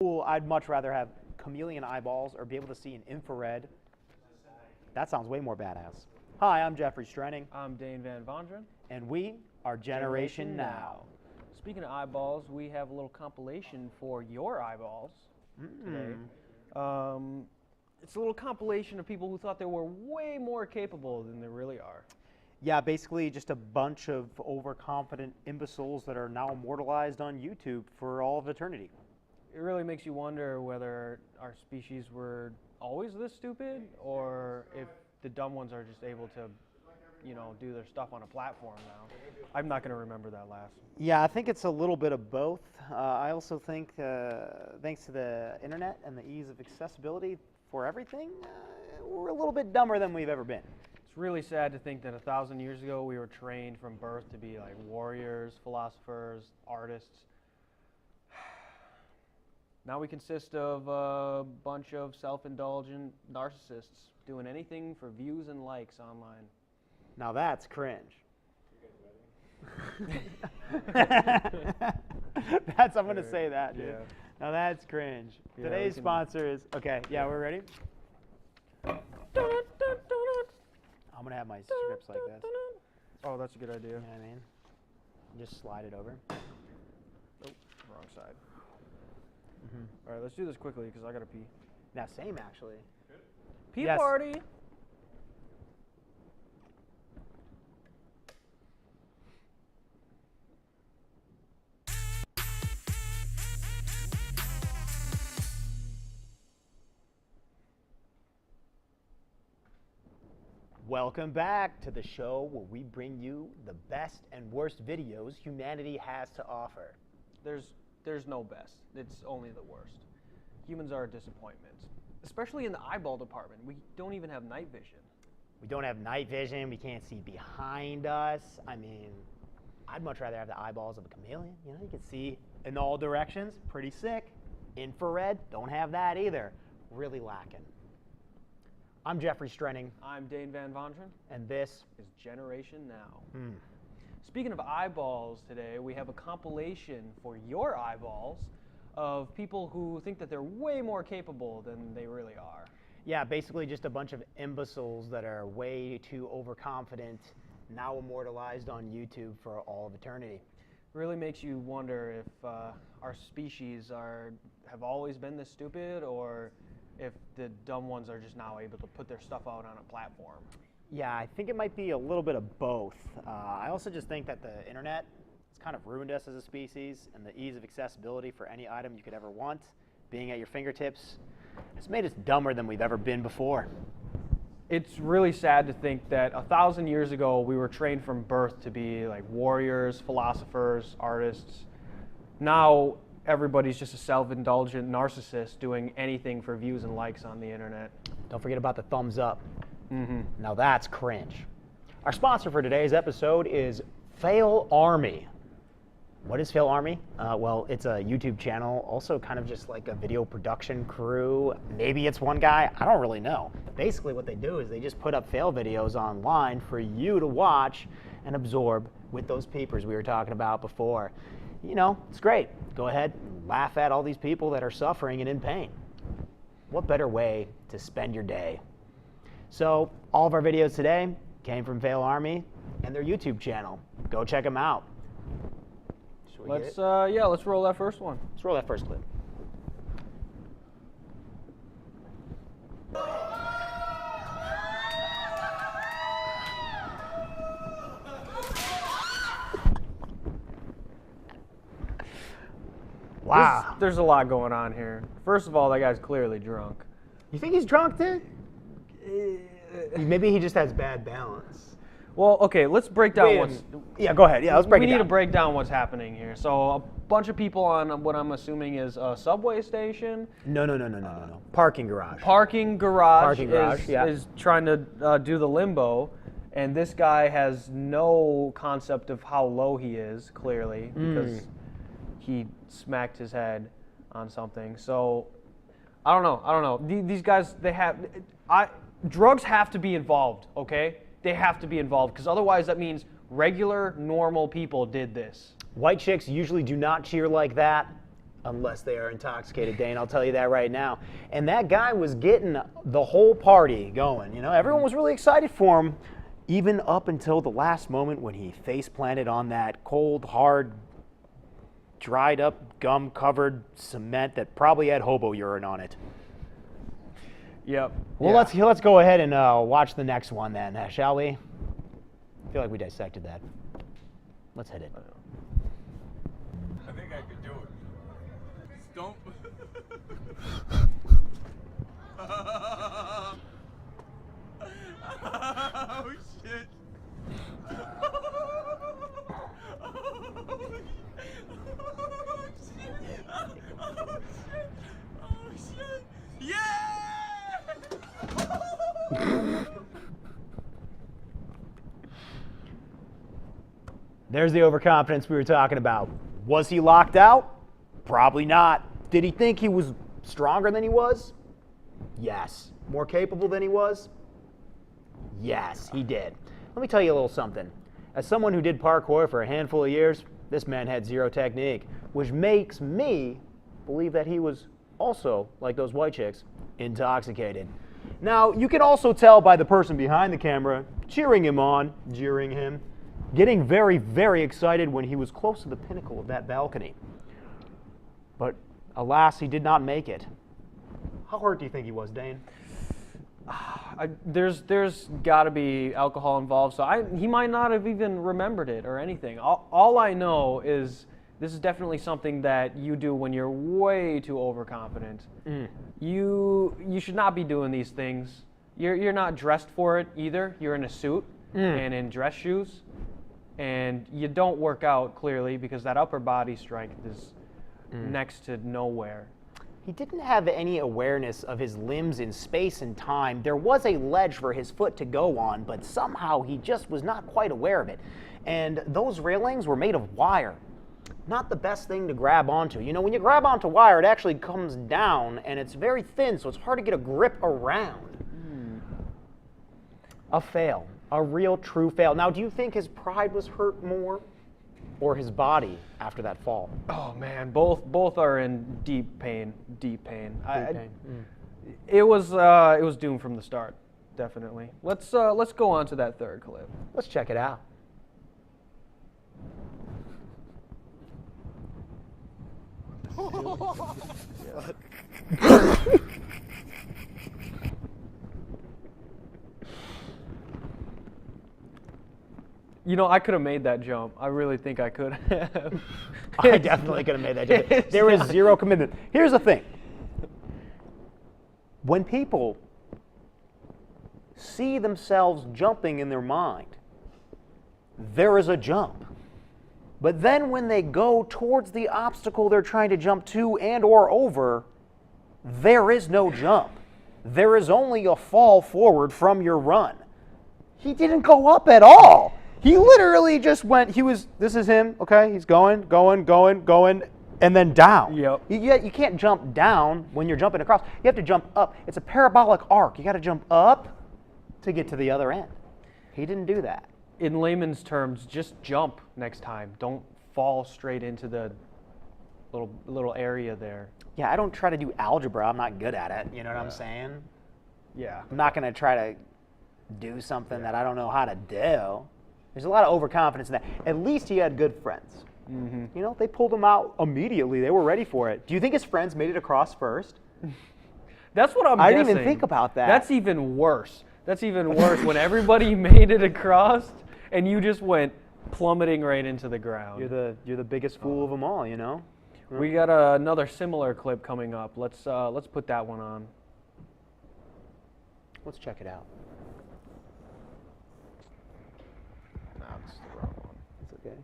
Cool. I'd much rather have chameleon eyeballs or be able to see in infrared. That sounds way more badass. Hi, I'm Jeffrey Strenning. I'm Dane Van Vondren. And we are Generation Now. Speaking of eyeballs, we have a little compilation for your eyeballs today. It's a little compilation of people who thought they were way more capable than they really are. Yeah, basically just a bunch of overconfident imbeciles that are now immortalized on YouTube for all of eternity. It really makes you wonder whether our species were always this stupid, or if the dumb ones are just able to, you know, do their stuff on a platform now. I'm not going to remember that last. Yeah, I think it's a little bit of both. I also think, thanks to the internet and the ease of accessibility for everything, we're a little bit dumber than we've ever been. It's really sad to think that 1,000 years ago we were trained from birth to be like warriors, philosophers, artists. Now we consist of a bunch of self-indulgent narcissists doing anything for views and likes online. Now that's cringe. I'm going to say that, dude. Yeah. Now that's cringe. Yeah, today's sponsor is, okay, yeah, we're ready? I'm going to have my scripts like this. Oh, that's a good idea. You know what I mean? Just slide it over. Oh, wrong side. All right, let's do this quickly because I got to pee. Now, same actually. Pee party. Welcome back to the show where we bring you the best and worst videos humanity has to offer. There's no best. It's only the worst. Humans are a disappointment, especially in the eyeball department. We don't even have night vision. We don't have night vision. We can't see behind us. I mean, I'd much rather have the eyeballs of a chameleon. You know, you can see in all directions. Pretty sick. Infrared, don't have that either. Really lacking. I'm Jeffrey Strenning. I'm Dane Van Vondren. And this is Generation Now. Speaking of eyeballs today, we have a compilation for your eyeballs of people who think that they're way more capable than they really are. Yeah, basically just a bunch of imbeciles that are way too overconfident, now immortalized on YouTube for all of eternity. Really makes you wonder if our species have always been this stupid, or if the dumb ones are just now able to put their stuff out on a platform. Yeah, I think it might be a little bit of both. I also just think that the internet has kind of ruined us as a species, and the ease of accessibility for any item you could ever want, being at your fingertips, has made us dumber than we've ever been before. It's really sad to think that 1,000 years ago we were trained from birth to be like warriors, philosophers, artists. Now everybody's just a self-indulgent narcissist doing anything for views and likes on the internet. Don't forget about the thumbs up. Now that's cringe. Our sponsor for today's episode is Fail Army. What is Fail Army? Well, it's a YouTube channel, also kind of just like a video production crew. Maybe it's one guy, I don't really know. But basically what they do is they just put up fail videos online for you to watch and absorb with those peepers we were talking about before. You know, it's great. Go ahead and laugh at all these people that are suffering and in pain. What better way to spend your day? So all of our videos today came from Fail Army and their YouTube channel. Go check them out. Let's roll that first one. Let's roll that first clip. Wow. There's a lot going on here. First of all, that guy's clearly drunk. You think he's drunk, dude? Maybe he just has bad balance. Well, okay, let's break down what's... Yeah, go ahead. Yeah, let's break it down. We need to break down what's happening here. So a bunch of people on what I'm assuming is a subway station. No. Parking garage. Parking garage is trying to do the limbo, and this guy has no concept of how low he is, clearly, because he smacked his head on something. So I don't know. These guys, drugs have to be involved, okay? They have to be involved, because otherwise that means regular, normal people did this. White chicks usually do not cheer like that. Unless they are intoxicated, Dane, I'll tell you that right now. And that guy was getting the whole party going. You know, everyone was really excited for him, even up until the last moment when he face planted on that cold, hard, dried up, gum-covered cement that probably had hobo urine on it. Yep. Well, let's go ahead and watch the next one then, shall we? I feel like we dissected that. Let's hit it. I think I could do it. Stomp. Oh shit. Oh shit. Yeah! There's the overconfidence we were talking about. Was he locked out? Probably not. Did he think he was stronger than he was? Yes. More capable than he was? Yes, he did. Let me tell you a little something. As someone who did parkour for a handful of years, this man had zero technique, which makes me believe that he was also, like those white chicks, intoxicated. Now, you can also tell by the person behind the camera cheering him on, jeering him, getting very, very excited when he was close to the pinnacle of that balcony. But alas, he did not make it. How hurt do you think he was, Dane? There's got to be alcohol involved, so he might not have even remembered it or anything. All I know is this is definitely something that you do when you're way too overconfident. You should not be doing these things. You're not dressed for it either. You're in a suit and in dress shoes, and you don't work out clearly because that upper body strength is next to nowhere. He didn't have any awareness of his limbs in space and time. There was a ledge for his foot to go on, but somehow he just was not quite aware of it. And those railings were made of wire. Not the best thing to grab onto. You know, when you grab onto wire, it actually comes down, and it's very thin, so it's hard to get a grip around. A fail. A real, true fail. Now, do you think his pride was hurt more, or his body after that fall? Oh man, both are in deep pain. It was doomed from the start, definitely. Let's go on to that third clip. Let's check it out. You know, I could have made that jump. I really think I could have. I definitely could have made that jump. There was zero commitment. Here's the thing. When people see themselves jumping in their mind, there is a jump. But then when they go towards the obstacle they're trying to jump to and or over, there is no jump. There is only a fall forward from your run. He didn't go up at all. He literally just went, this is him, okay? He's going, and then down. Yep. You can't jump down when you're jumping across. You have to jump up. It's a parabolic arc. You got to jump up to get to the other end. He didn't do that. In layman's terms, just jump next time. Don't fall straight into the little area there. Yeah, I don't try to do algebra. I'm not good at it. You know what I'm saying? Yeah. I'm not going to try to do something that I don't know how to do. There's a lot of overconfidence in that. At least he had good friends. You know, they pulled him out immediately. They were ready for it. Do you think his friends made it across first? That's what I'm guessing. I didn't even think about that. That's even worse. That's even worse when everybody made it across and you just went plummeting right into the ground. You're the biggest fool of them all, you know? We got another similar clip coming up. Let's put that one on. Let's check it out. No, this is the wrong one. It's okay.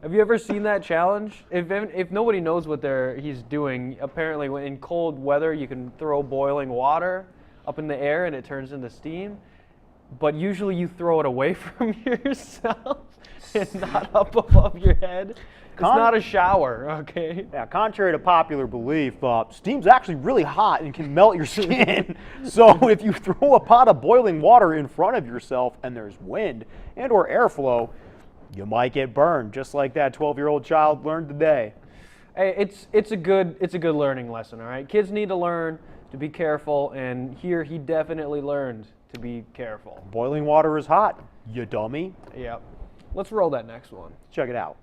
Have you ever seen that challenge? If nobody knows what he's doing, apparently when in cold weather you can throw boiling water up in the air and it turns into steam. but usually you throw it away from yourself and not up above your head. It's not a shower, okay? Yeah, contrary to popular belief, steam's actually really hot and can melt your skin. So if you throw a pot of boiling water in front of yourself and there's wind and or airflow, you might get burned, just like that 12-year-old child learned today. Hey, it's a good learning lesson, all right? Kids need to learn to be careful, and here he definitely learned to be careful. Boiling water is hot, you dummy. Yep. Let's roll that next one. Check it out.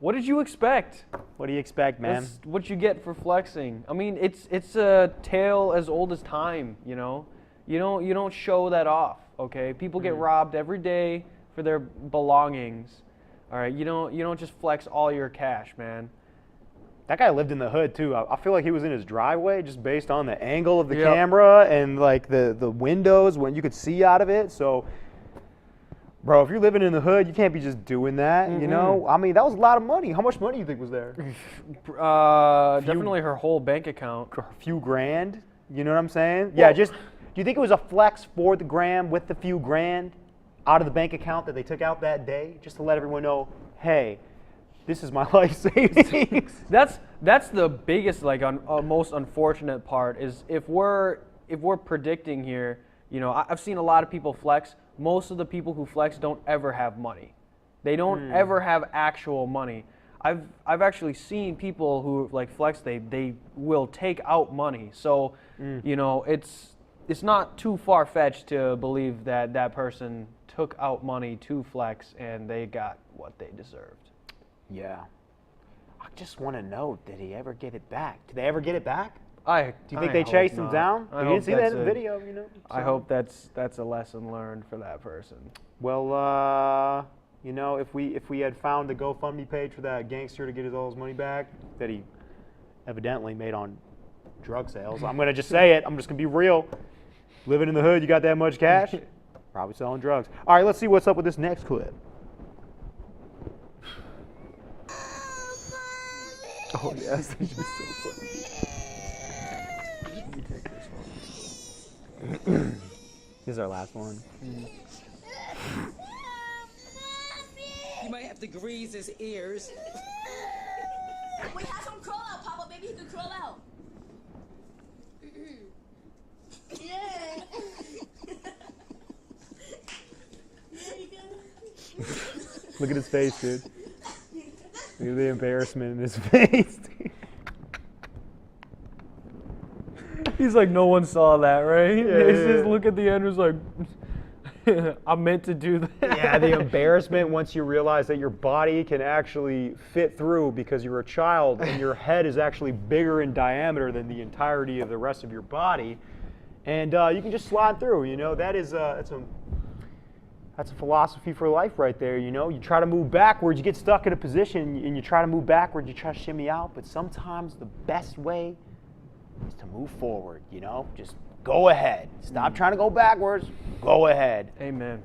What did you expect? What do you expect, man? That's what you get for flexing. I mean, it's a tale as old as time, you know? You don't show that off, okay? People get robbed every day for their belongings. All right, you don't just flex all your cash, man. That guy lived in the hood too. I feel like he was in his driveway just based on the angle of the camera and like the windows when you could see out of it. So, bro, if you're living in the hood, you can't be just doing that, you know? I mean, that was a lot of money. How much money do you think was there? Definitely her whole bank account. A few grand, you know what I'm saying? Yeah, just, do you think it was a flex for the gram with the few grand out of the bank account that they took out that day just to let everyone know, hey, this is my life savings? That's the biggest, like, most unfortunate part is if we're predicting here, you know, I've seen a lot of people flex. Most of the people who flex don't ever have money. They don't ever have actual money. I've actually seen people who like flex. They will take out money. So you know, it's not too far fetched to believe that that person took out money to flex and they got what they deserved. Yeah. I just want to know, did he ever get it back? Did they ever get it back? Do you think they chased him down? You didn't see that in the video, you know? So. I hope that's a lesson learned for that person. Well, you know, if we had found the GoFundMe page for that gangster to get all his money back that he evidently made on drug sales, I'm gonna just say it. I'm just gonna be real. Living in the hood, you got that much cash? Probably selling drugs. All right, let's see what's up with this next clip. Oh yes, this is so funny. This is our last one. You might have to grease his ears. We have some crawl out, Papa. Maybe he can crawl out. Yeah. Look at his face, dude. Look at the embarrassment in his face. He's like, no one saw that, right? Yeah, Just look at the end. Was like, I meant to do that. Yeah, the embarrassment once you realize that your body can actually fit through because you're a child and your head is actually bigger in diameter than the entirety of the rest of your body, and you can just slide through. You know, that's a philosophy for life right there. You know, you try to move backwards, you get stuck in a position, and you try to move backwards, you try to shimmy out, but sometimes the best way is to move forward, you know? Just go ahead. Stop trying to go backwards. Go ahead. Amen.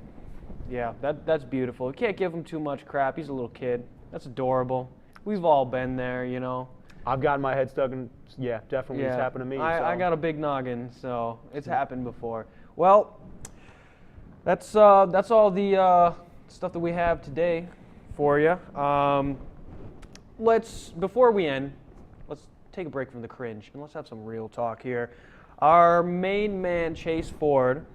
Yeah, that's beautiful. You can't give him too much crap. He's a little kid. That's adorable. We've all been there, you know? I've gotten my head stuck in, yeah, definitely it's happened to me. I got a big noggin, so it's happened before. Well, that's all the stuff that we have today for you. Before we end, let's take a break from the cringe and let's have some real talk here. Our main man, Chase Ford,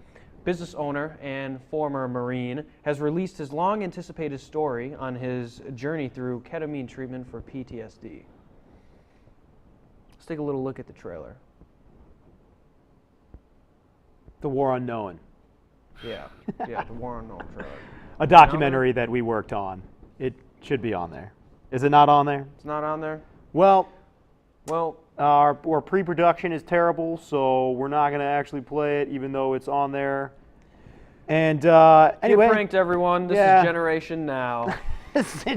business owner and former Marine, has released his long-anticipated story on his journey through ketamine treatment for PTSD. Let's take a little look at the trailer. The War Unknown. Yeah, the War Unknown trailer. A documentary that we worked on. It should be on there. Is it not on there? It's not on there? Well, our pre-production is terrible, so we're not going to actually play it, even though it's on there. And anyway, get pranked, everyone. This is Generation Now.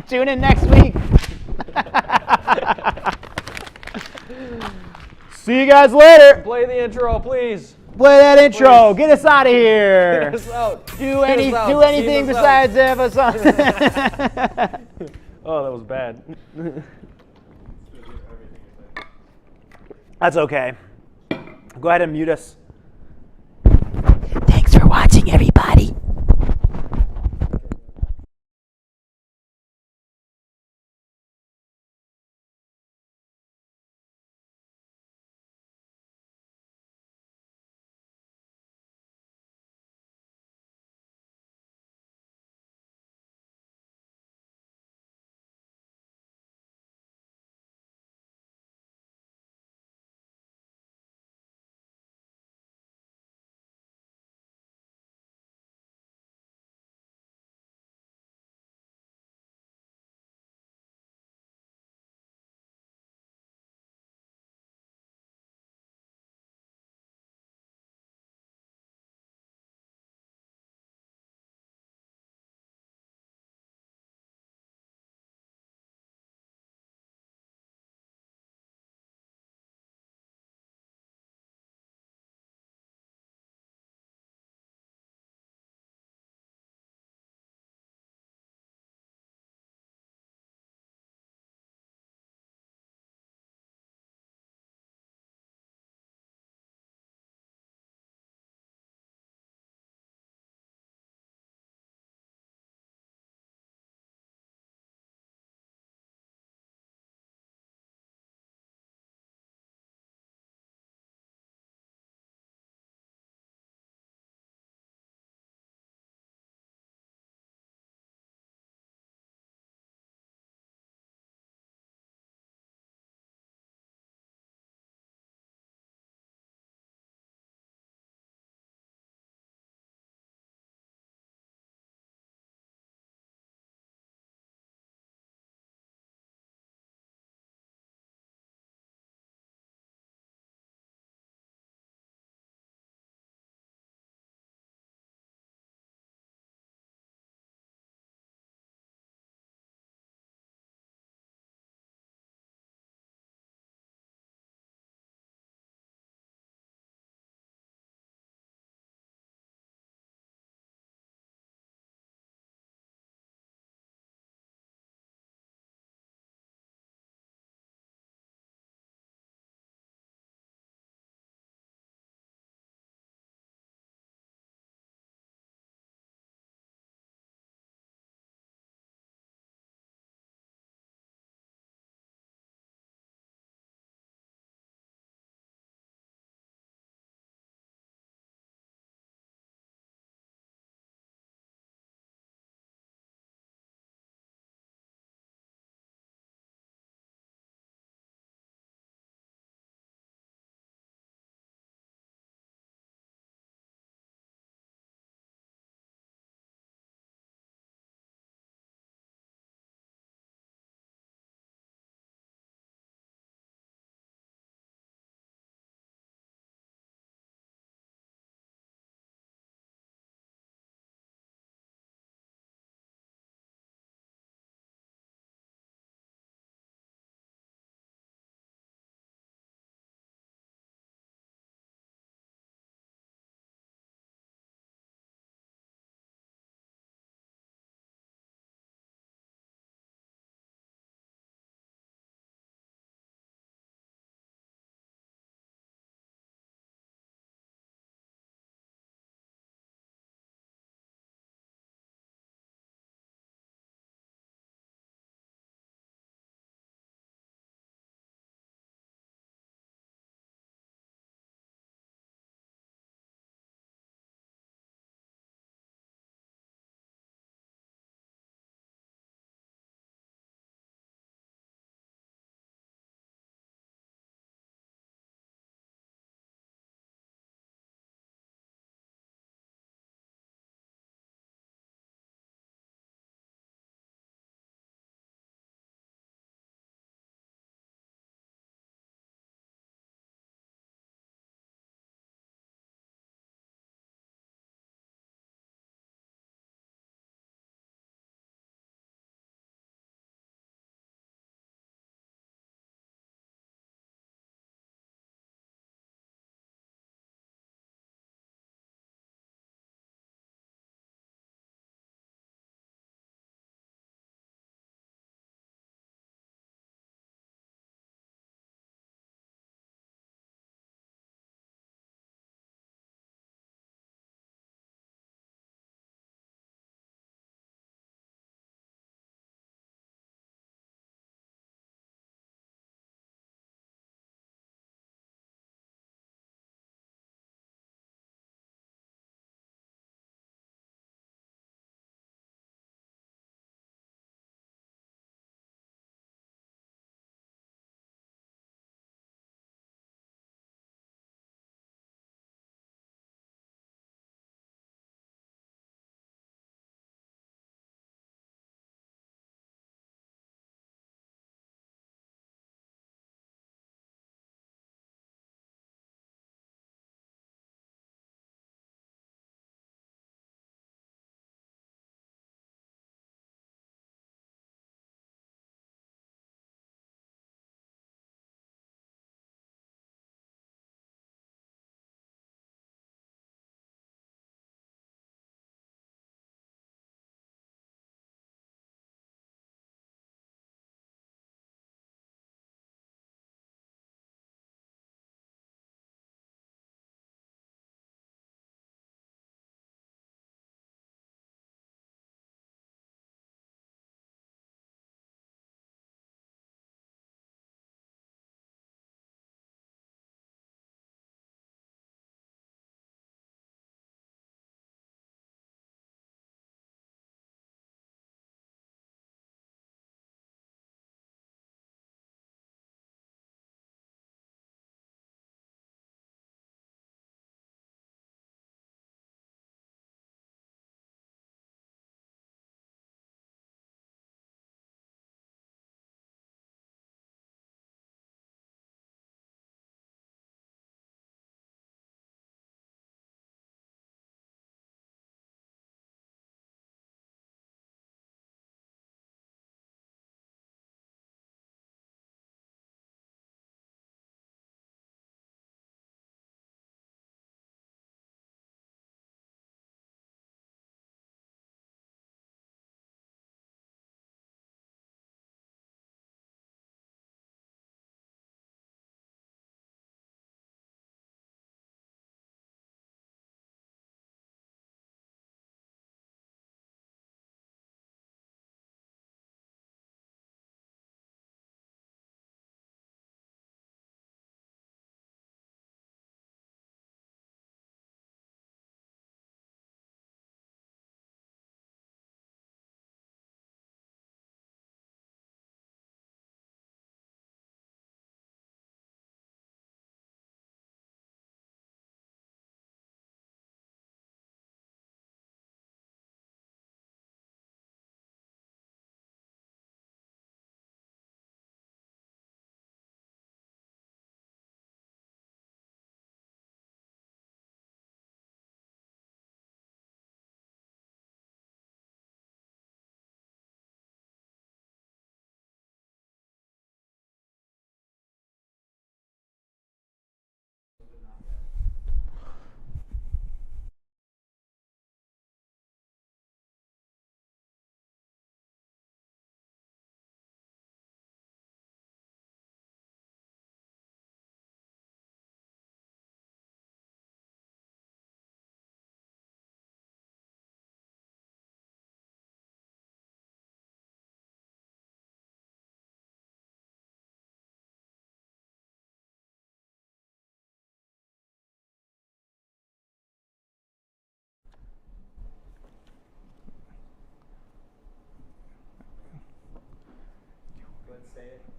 Tune in next week. See you guys later. Play the intro, please. Play that intro. Get us out of here. Get us out. Do Get us out. do anything Beam us out. besides have us on. Oh, that was bad. That's okay. Go ahead and mute us. Thanks for watching, everybody.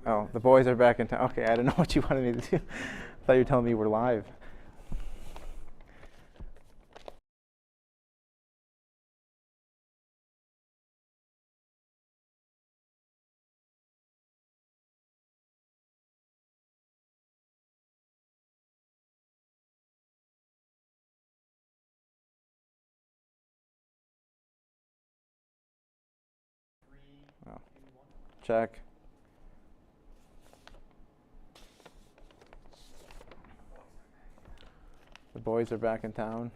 Oh, the boys are back in town. Okay, I didn't know what you wanted me to do. I thought you were telling me we're live. Oh. Check. The boys are back in town.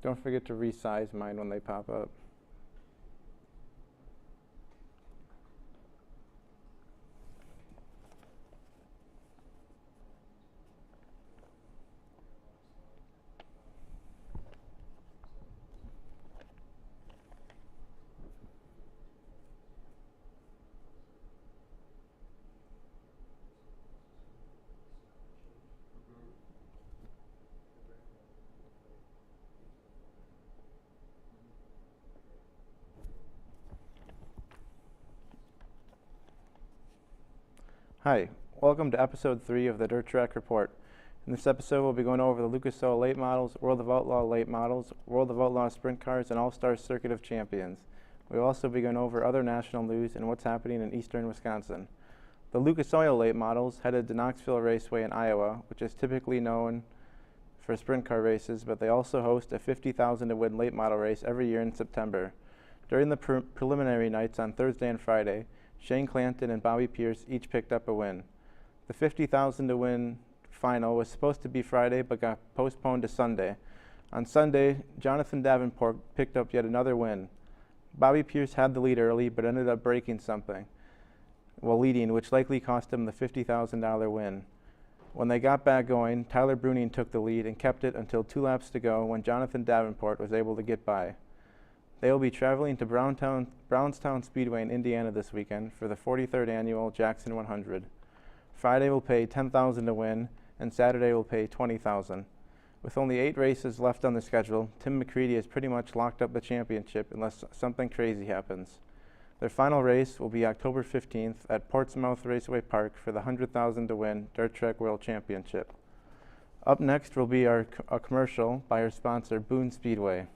Don't forget to resize mine when they pop up. Hi, welcome to episode 3 of the Dirt Track Report. In this episode, we'll be going over the Lucas Oil Late Models, World of Outlaw Late Models, World of Outlaw Sprint Cars, and All-Star Circuit of Champions. We'll also be going over other national news and what's happening in eastern Wisconsin. The Lucas Oil Late Models headed to Knoxville Raceway in Iowa, which is typically known for sprint car races, but they also host a $50,000 to win late model race every year in September. During the preliminary nights on Thursday and Friday, Shane Clanton and Bobby Pierce each picked up a win. The $50,000 to win final was supposed to be Friday but got postponed to Sunday. On Sunday, Jonathan Davenport picked up yet another win. Bobby Pierce had the lead early but ended up breaking something while leading, which likely cost him the $50,000 win. When they got back going, Tyler Bruning took the lead and kept it until 2 laps to go when Jonathan Davenport was able to get by. They will be traveling to Brownstown Speedway in Indiana this weekend for the 43rd annual Jackson 100. Friday will pay $10,000 to win, and Saturday will pay $20,000. With only 8 races left on the schedule, Tim McCready has pretty much locked up the championship unless something crazy happens. Their final race will be October 15th at Portsmouth Raceway Park for the $100,000 to win Dirt Track World Championship. Up next will be a commercial by our sponsor, Boone Speedway.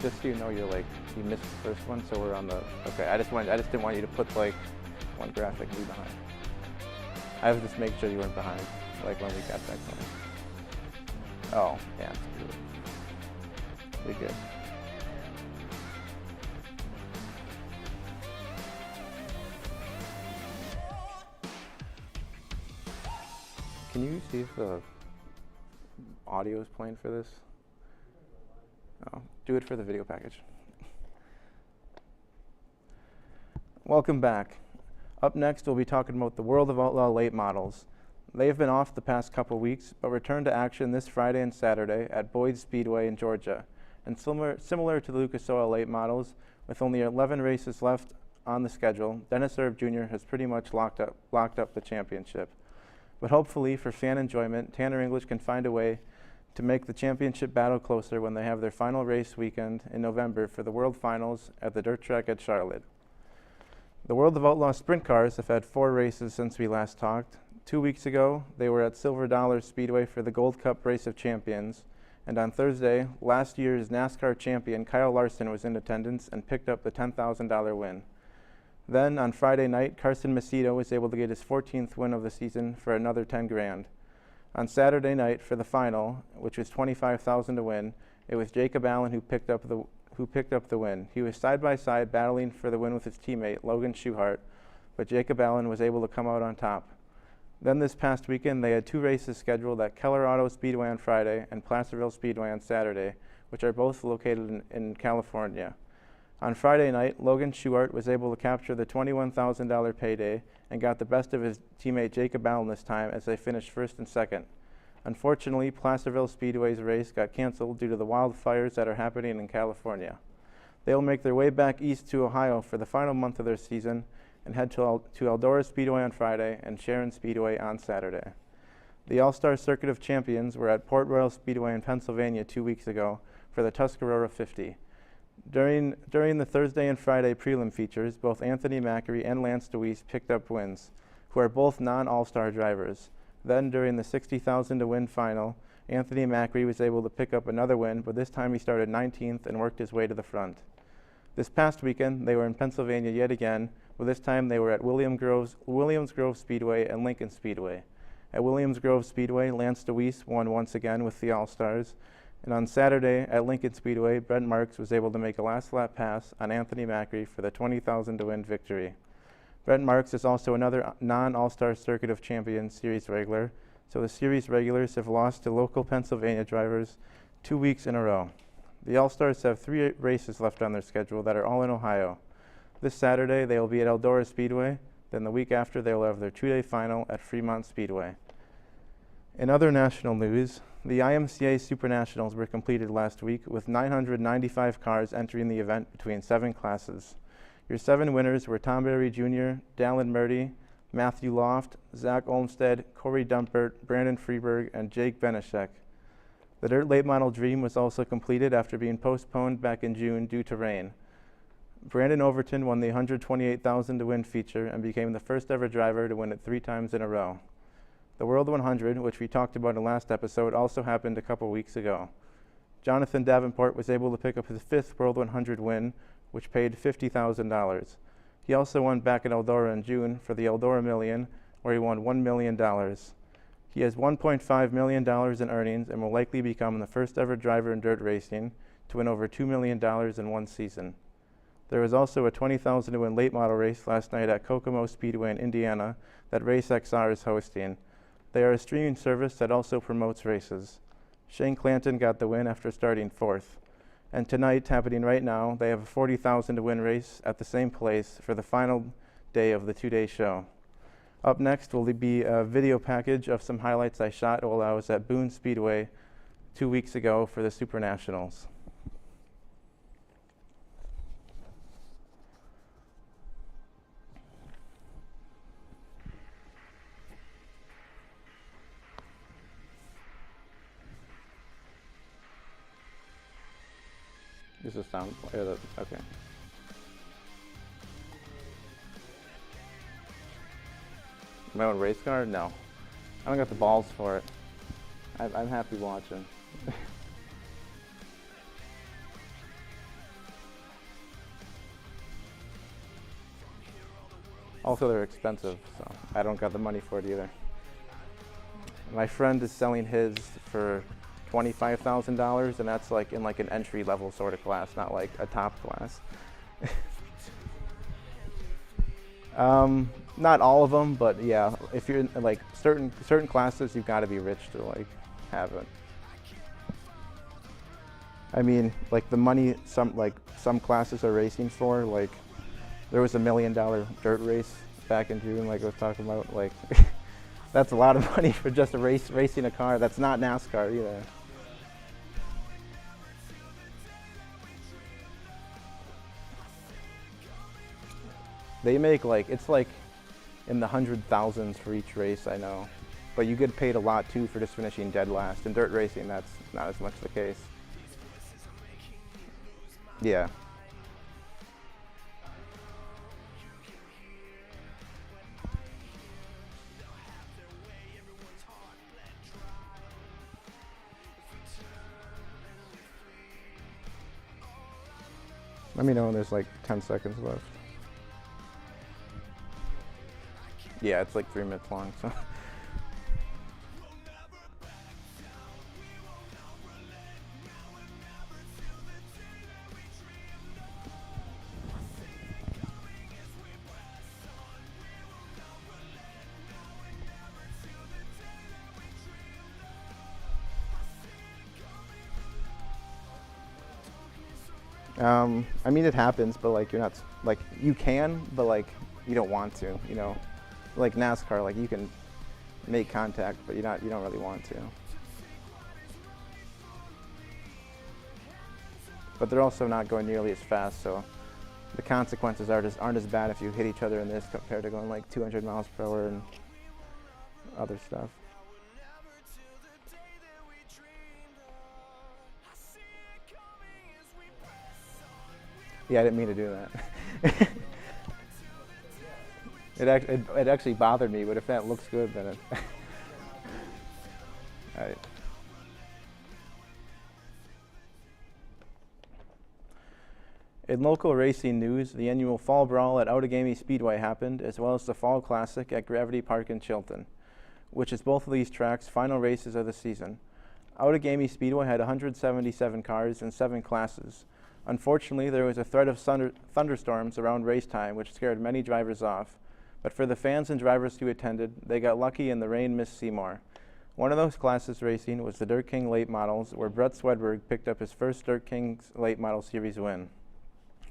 Just so you know, you missed the first one, so we're on the. Okay, I just didn't want you to put like one graphic and be behind. I was just making sure you weren't behind, like when we got back home. Oh, yeah, we good. Can you see if the audio is playing for this? Oh, do it for the video package. Welcome back. Up next, we'll be talking about the World of Outlaw Late Models. They have been off the past couple weeks, but return to action this Friday and Saturday at Boyd Speedway in Georgia. And similar to the Lucas Oil Late Models, with only 11 races left on the schedule, Dennis Erb Jr. has pretty much locked up the championship. But hopefully, for fan enjoyment, Tanner English can find a way to make the championship battle closer when they have their final race weekend in November for the World Finals at the Dirt Track at Charlotte. The World of Outlaw Sprint Cars have had 4 races since we last talked. 2 weeks ago, they were at Silver Dollar Speedway for the Gold Cup Race of Champions, and on Thursday, last year's NASCAR champion Kyle Larson was in attendance and picked up the $10,000 win. Then, on Friday night, Carson Macedo was able to get his 14th win of the season for another $10 grand. On Saturday night for the final, which was $25,000 to win, it was Jacob Allen who picked up the win. He was side by side battling for the win with his teammate Logan Schuchart, but Jacob Allen was able to come out on top. Then this past weekend, they had 2 races scheduled at Keller Auto Speedway on Friday and Placerville Speedway on Saturday, which are both located in California. On Friday night, Logan Schuart was able to capture the $21,000 payday and got the best of his teammate Jacob Allen this time as they finished first and second. Unfortunately, Placerville Speedway's race got canceled due to the wildfires that are happening in California. They will make their way back east to Ohio for the final month of their season and head to Eldora Speedway on Friday and Sharon Speedway on Saturday. The All-Star Circuit of Champions were at Port Royal Speedway in Pennsylvania 2 weeks ago for the Tuscarora 50. During the Thursday and Friday prelim features, both Anthony Macri and Lance DeWeese picked up wins, who are both non-All-Star drivers. Then during the 60,000 to win final, Anthony Macri was able to pick up another win, but this time he started 19th and worked his way to the front. This past weekend, they were in Pennsylvania yet again, but this time they were at Williams Grove Speedway and Lincoln Speedway. At Williams Grove Speedway, Lance DeWeese won once again with the All-Stars, and on Saturday at Lincoln Speedway, Brent Marks was able to make a last lap pass on Anthony Macri for the 20,000 to win victory. Brent Marks is also another non-All-Star Circuit of Champions Series regular, so the series regulars have lost to local Pennsylvania drivers 2 weeks in a row. The All-Stars have 3 races left on their schedule that are all in Ohio. This Saturday, they will be at Eldora Speedway. Then the week after, they will have their 2-day final at Fremont Speedway. In other national news, the IMCA Super Nationals were completed last week with 995 cars entering the event between 7 classes. Your 7 winners were Tom Berry Jr., Dallin Murdy, Matthew Loft, Zach Olmstead, Corey Dumpert, Brandon Freeberg, and Jake Benishek. The Dirt Late Model Dream was also completed after being postponed back in June due to rain. Brandon Overton won the 128,000 to win feature and became the first ever driver to win it 3 times in a row. The World 100, which we talked about in the last episode, also happened a couple weeks ago. Jonathan Davenport was able to pick up his 5th World 100 win, which paid $50,000. He also won back at Eldora in June for the Eldora Million, where he won $1 million. He has $1.5 million in earnings and will likely become the first ever driver in dirt racing to win over $2 million in one season. There was also a 20,000 to win late model race last night at Kokomo Speedway in Indiana that RaceXR is hosting. They are a streaming service that also promotes races. Shane Clanton got the win after starting 4th. And tonight, happening right now, they have a 40,000 to win race at the same place for the final day of the 2-day show. Up next will be a video package of some highlights I shot while I was at Boone Speedway 2 weeks ago for the Super Nationals. This is sound, okay. My own race car? No. I don't got the balls for it. I'm happy watching. Also, they're expensive, so I don't got the money for it either. My friend is selling his for $25,000, and that's like in like an entry level sort of class, not like a top class. Not all of them, but yeah, if you're in like certain classes, you've got to be rich to like have it. I mean, like the money some classes are racing for, like there was $1 million dirt race back in June, like I was talking about, like that's a lot of money for just a racing a car. That's not NASCAR either. They make it's like in the 100,000s for each race, I know. But you get paid a lot too for just finishing dead last. In dirt racing, that's not as much the case. Yeah. Let me know when there's like 10 seconds left. Yeah, it's like 3 minutes long, so. I mean, it happens, but like you're not like you can, but like you don't want to. You know, like NASCAR, like you can make contact, but you don't really want to. But they're also not going nearly as fast, so the consequences aren't as bad if you hit each other in this compared to going like 200 miles per hour and other stuff. Yeah, I didn't mean to do that. It actually bothered me, but if that looks good, then it. All right. In local racing news, the annual Fall Brawl at Outagamie Speedway happened, as well as the Fall Classic at Gravity Park in Chilton, which is both of these tracks' final races of the season. Outagamie Speedway had 177 cars in 7 classes. Unfortunately, there was a threat of thunderstorms around race time, which scared many drivers off. But for the fans and drivers who attended, they got lucky and the rain missed Seymour. One of those classes racing was the Dirt King Late Models, where Brett Swedberg picked up his first Dirt King's Late Model Series win.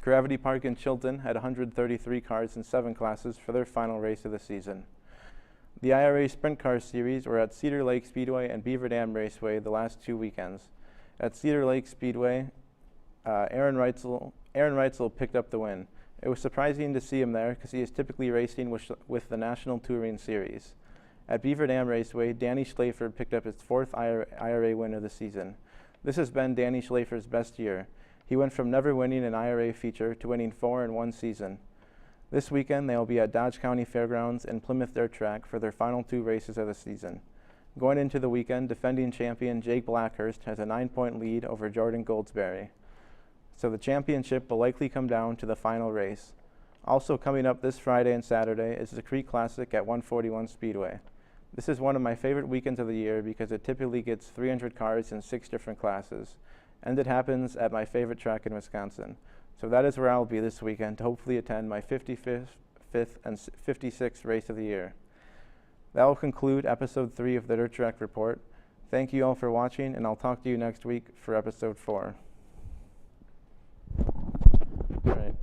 Gravity Park in Chilton had 133 cars in 7 classes for their final race of the season. The IRA Sprint Car Series were at Cedar Lake Speedway and Beaver Dam Raceway the last 2 weekends. At Cedar Lake Speedway, Aaron Reitzel picked up the win. It was surprising to see him there because he is typically racing with the National Touring Series. At Beaver Dam Raceway, Danny Schlafer picked up his 4th IRA win of the season. This has been Danny Schlafer's best year. He went from never winning an IRA feature to winning 4 in one season. This weekend, they will be at Dodge County Fairgrounds and Plymouth Dirt Track for their final 2 races of the season. Going into the weekend, defending champion Jake Blackhurst has a 9-point lead over Jordan Goldsberry. So the championship will likely come down to the final race. Also coming up this Friday and Saturday is the Creek Classic at 141 Speedway. This is one of my favorite weekends of the year because it typically gets 300 cars in 6 different classes. And it happens at my favorite track in Wisconsin. So that is where I'll be this weekend to hopefully attend my 55th and 56th race of the year. That will conclude episode 3 of the Dirt Track Report. Thank you all for watching, and I'll talk to you next week for episode 4. All right.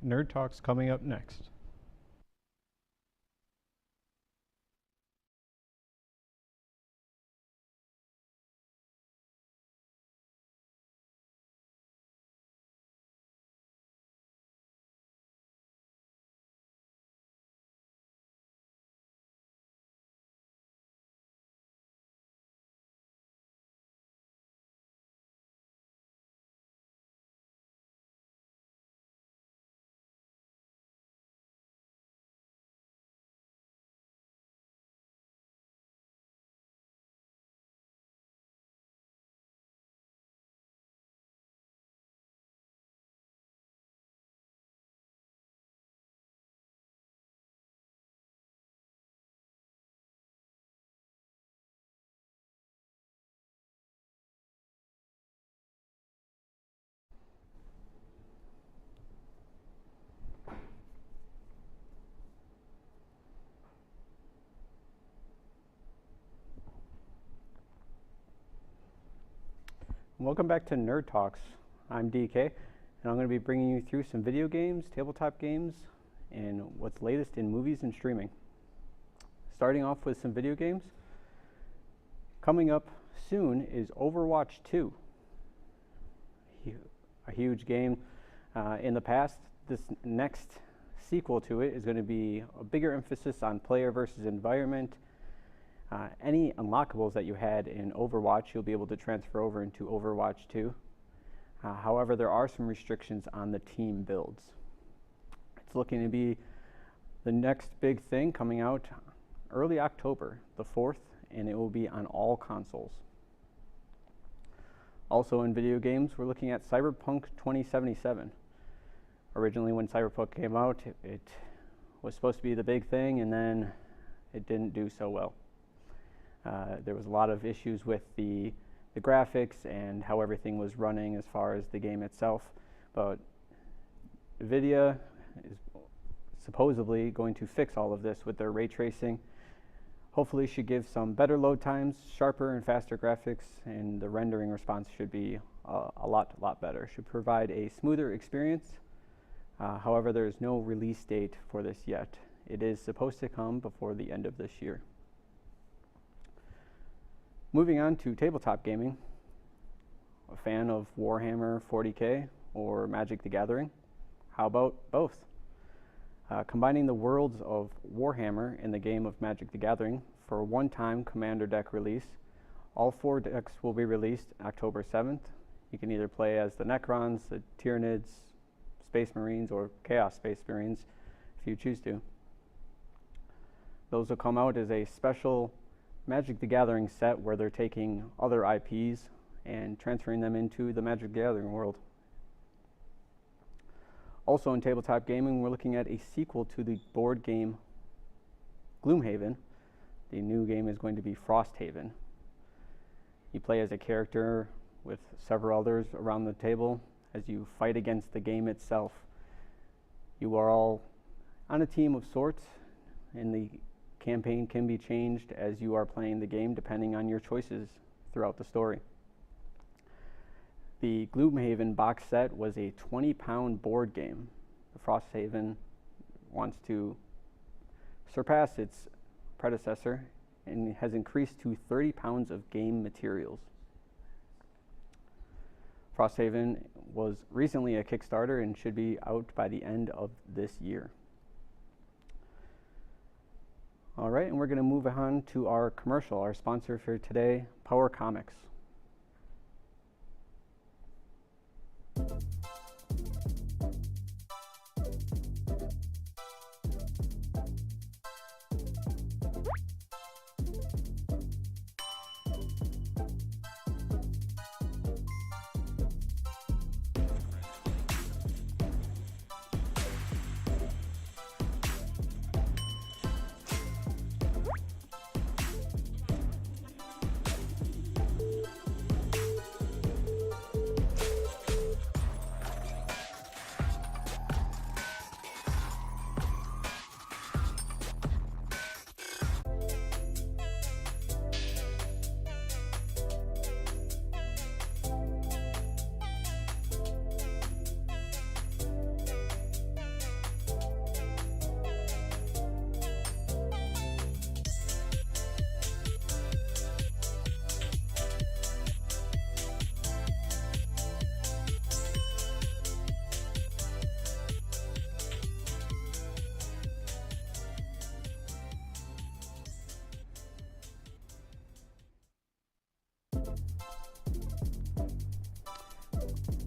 Nerd Talks coming up next. Welcome back to Nerd Talks. I'm DK, and I'm going to be bringing you through some video games, tabletop games, and what's latest in movies and streaming. Starting off with some video games. Coming up soon is Overwatch 2. A huge game. In the past, this next sequel to it is going to be a bigger emphasis on player versus environment. Any unlockables that you had in Overwatch, you'll be able to transfer over into Overwatch 2. However, there are some restrictions on the team builds. It's looking to be the next big thing coming out early October, the 4th, and it will be on all consoles. Also in video games, we're looking at Cyberpunk 2077. Originally, when Cyberpunk came out, it was supposed to be the big thing, and then it didn't do so well. There was a lot of issues with the graphics and how everything was running as far as the game itself, but NVIDIA is supposedly going to fix all of this with their ray tracing. Hopefully should give some better load times, sharper and faster graphics, and the rendering response should be a lot better. Should provide a smoother experience. However, there is no release date for this yet. It is supposed to come before the end of this year. Moving on to tabletop gaming. A fan of Warhammer 40K or Magic the Gathering? How about both? Combining the worlds of Warhammer in the game of Magic the Gathering for a one-time commander deck release. All 4 decks will be released October 7th. You can either play as the Necrons, the Tyranids, Space Marines, or Chaos Space Marines if you choose to. Those will come out as a special Magic the Gathering set where they're taking other IPs and transferring them into the Magic the Gathering world. Also in tabletop gaming, we're looking at a sequel to the board game Gloomhaven. The new game is going to be Frosthaven. You play as a character with several others around the table as you fight against the game itself. You are all on a team of sorts, and the campaign can be changed as you are playing the game depending on your choices throughout the story. The Gloomhaven box set was a 20-pound board game. The Frosthaven wants to surpass its predecessor and has increased to 30 pounds of game materials. Frosthaven was recently a Kickstarter and should be out by the end of this year. All right, and we're going to move on to our commercial. Our sponsor for today, Power Comics.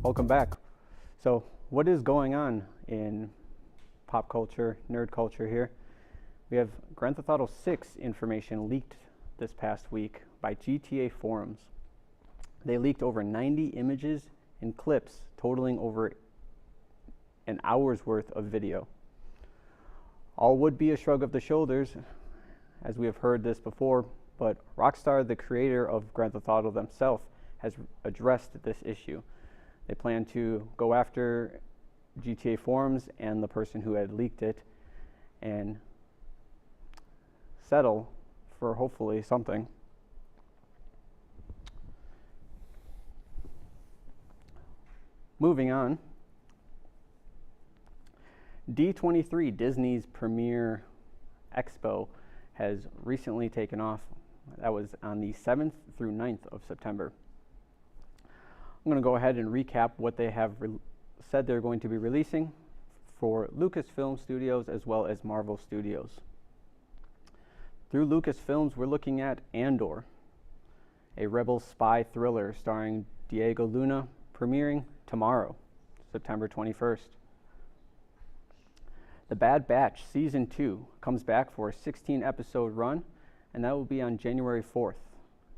Welcome back. So, what is going on in pop culture, nerd culture here? We have Grand Theft Auto 6 information leaked this past week by GTA forums. They leaked over 90 images and clips totaling over an hour's worth of video. All would be a shrug of the shoulders, as we have heard this before, but Rockstar, the creator of Grand Theft Auto themselves, has addressed this issue. They plan to go after GTA forums and the person who had leaked it and settle for hopefully something. Moving on, D23, Disney's premier expo, has recently taken off. That was on the 7th through 9th of September. I'm going to go ahead and recap what they have said they're going to be releasing for Lucasfilm Studios as well as Marvel Studios. Through Lucasfilms, we're looking at Andor, a rebel spy thriller starring Diego Luna, premiering tomorrow, September 21st. The Bad Batch Season 2 comes back for a 16-episode run, and that will be on January 4th.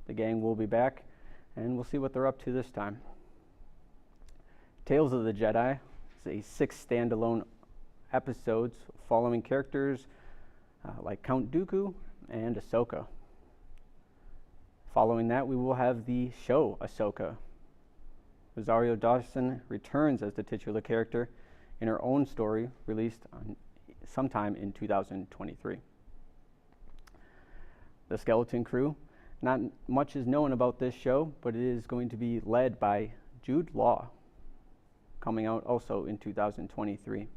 The gang will be back, and we'll see what they're up to this time. Tales of the Jedi is a 6 standalone episodes following characters like Count Dooku and Ahsoka. Following that, we will have the show Ahsoka. Rosario Dawson returns as the titular character in her own story, released sometime in 2023. The Skeleton Crew. Not much is known about this show, but it is going to be led by Jude Law, coming out also in 2023.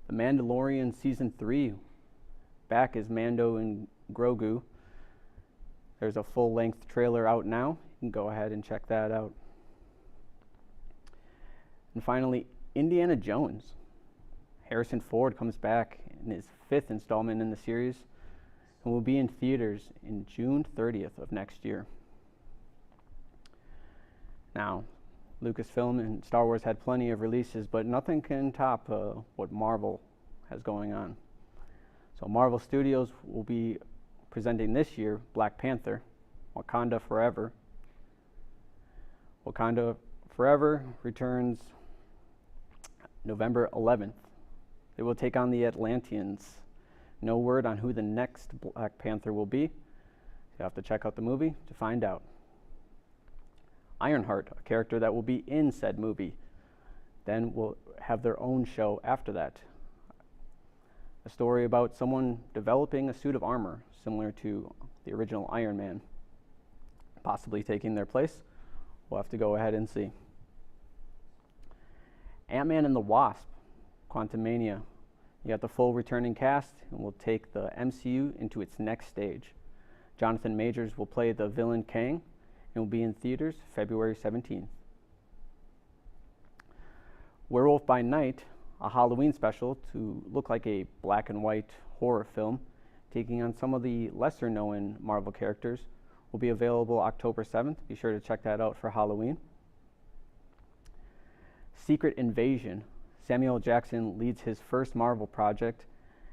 The Mandalorian Season 3, back as Mando and Grogu. There's a full-length trailer out now. You can go ahead and check that out. And finally, Indiana Jones. Harrison Ford comes back in his 5th installment in the series and will be in theaters in June 30th of next year. Now, Lucasfilm and Star Wars had plenty of releases, but nothing can top what Marvel has going on. So Marvel Studios will be presenting this year Black Panther, Wakanda Forever. Wakanda Forever returns November 11th. They will take on the Atlanteans. No word on who the next Black Panther will be. You have to check out the movie to find out. Ironheart, a character that will be in said movie, then will have their own show after that. A story about someone developing a suit of armor similar to the original Iron Man, possibly taking their place. We'll have to go ahead and see. Ant-Man and the Wasp, Quantumania. You got the full returning cast and will take the MCU into its next stage. Jonathan Majors will play the villain Kang and will be in theaters February 17th. Werewolf by Night, a Halloween special to look like a black and white horror film, taking on some of the lesser known Marvel characters, will be available October 7th. Be sure to check that out for Halloween. Secret Invasion. Samuel Jackson leads his first Marvel project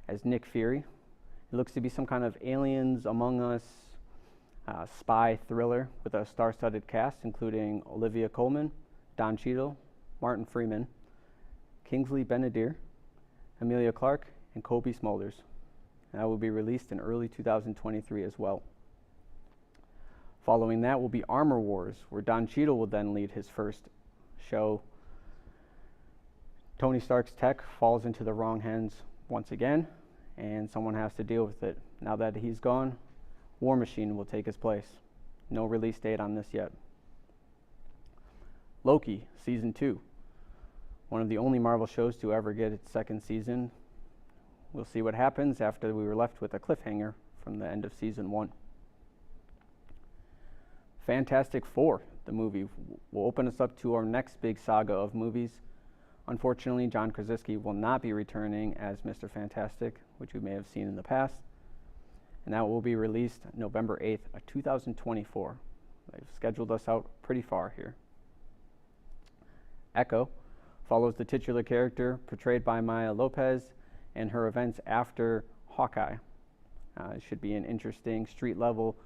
as Nick Fury. It looks to be some kind of Aliens Among Us spy thriller with a star-studded cast, including Olivia Colman, Don Cheadle, Martin Freeman, Kingsley Ben-Adir, Emilia Clarke, and Kobe Smulders. And that will be released in early 2023 as well. Following that will be Armor Wars, where Don Cheadle will then lead his first show. Tony Stark's tech falls into the wrong hands once again, and someone has to deal with it. Now that he's gone, War Machine will take his place. No release date on this yet. Loki, Season 2. One of the only Marvel shows to ever get its second season. We'll see what happens after we were left with a cliffhanger from the end of Season 1. Fantastic Four, the movie, will open us up to our next big saga of movies. Unfortunately, John Krasinski will not be returning as Mr. Fantastic, which we may have seen in the past. And that will be released November 8th, 2024. They've scheduled us out pretty far here. Echo follows the titular character portrayed by Maya Lopez and her events after Hawkeye. It should be an interesting street level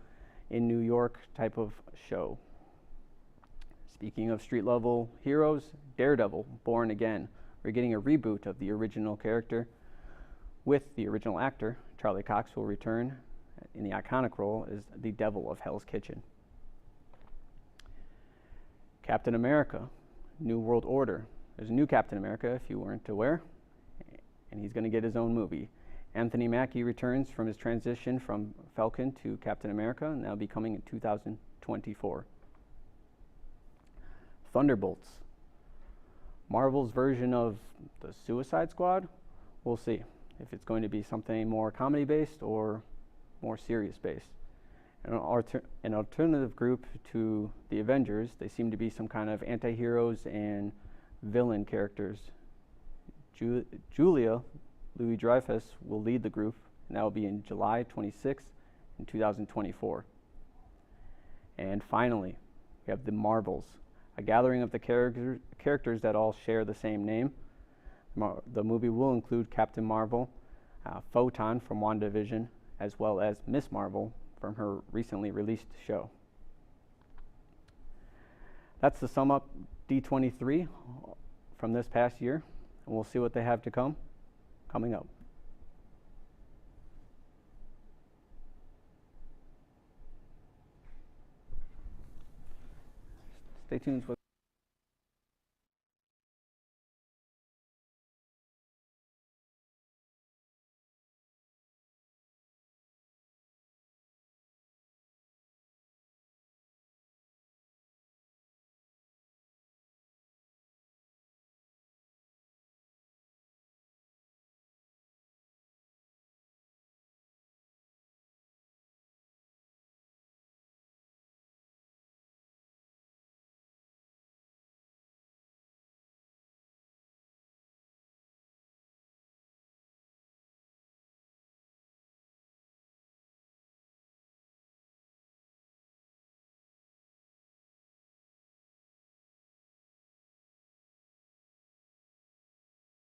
in New York type of show. Speaking of street level heroes, Daredevil, Born Again. We're getting a reboot of the original character with the original actor. Charlie Cox will return in the iconic role as the Devil of Hell's Kitchen. Captain America, New World Order. There's a new Captain America, if you weren't aware, and he's going to get his own movie. Anthony Mackie returns from his transition from Falcon to Captain America, and that'll be coming in 2024. Thunderbolts. Marvel's version of the Suicide Squad. We'll see if it's going to be something more comedy-based or more serious-based. An alternative group to the Avengers, they seem to be some kind of anti-heroes and villain characters. Julia Louis-Dreyfus will lead the group, and that will be in July 26th in 2024. And finally, we have the Marvels, a gathering of the characters that all share the same name. The movie will include Captain Marvel, Photon from WandaVision, as well as Miss Marvel from her recently released show. That's the sum up D23 from this past year, and we'll see what they have to coming up. Stay tuned with